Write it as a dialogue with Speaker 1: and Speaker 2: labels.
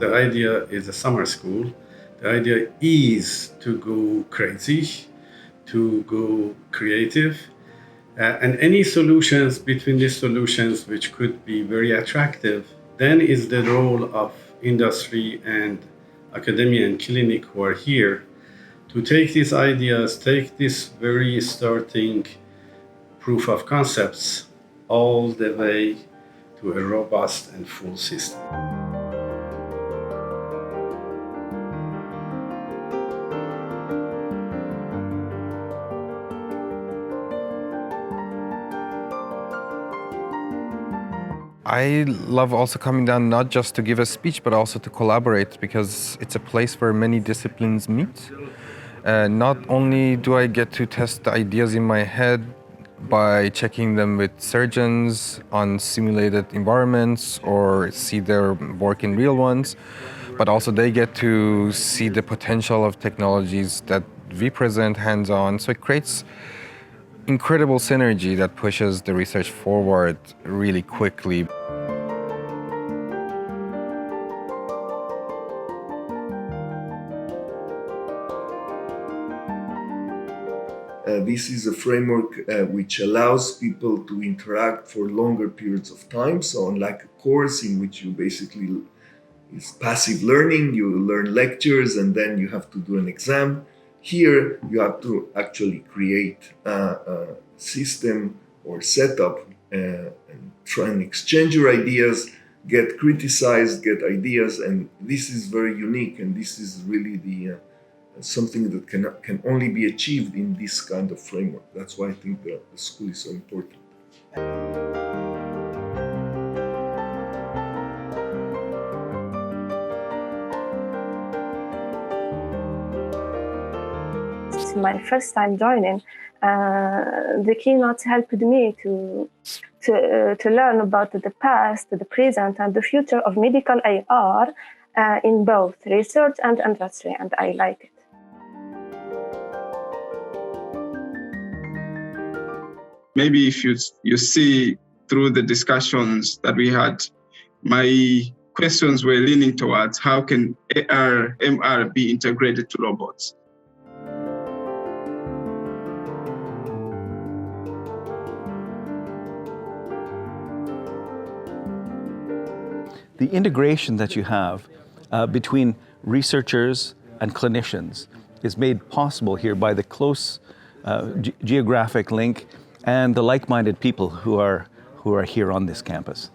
Speaker 1: The idea is a summer school. The idea is to go crazy, to go creative, and any solutions between these solutions which could be very attractive, then is the role of industry and academia and clinic who are here to take these ideas, take this very starting proof of concepts all the way to a robust and full system.
Speaker 2: I love also coming down not just to give a speech, but also to collaborate, because it's a place where many disciplines meet. Not only do I get to test the ideas in my head by checking them with surgeons on simulated environments or see their work in real ones, but also they get to see the potential of technologies that we present hands-on. So it creates incredible synergy that pushes the research forward really quickly.
Speaker 3: This is a framework which allows people to interact for longer periods of time. So unlike a course in which you basically is passive learning, you learn lectures and then you have to do an exam. Here, you have to actually create a system or setup and try and exchange your ideas, get criticized, get ideas, and this is very unique, and this is really the something that can only be achieved in this kind of framework. That's why I think the school is so important.
Speaker 4: It's my first time joining. The keynote helped me to learn about the past, the present, and the future of medical AR in both research and industry, and I like it.
Speaker 5: Maybe if you see through the discussions that we had, my questions were leaning towards how can AR, MR be integrated to robots?
Speaker 6: The integration that you have between researchers and clinicians is made possible here by the close geographic link and the like-minded people who are here on this campus.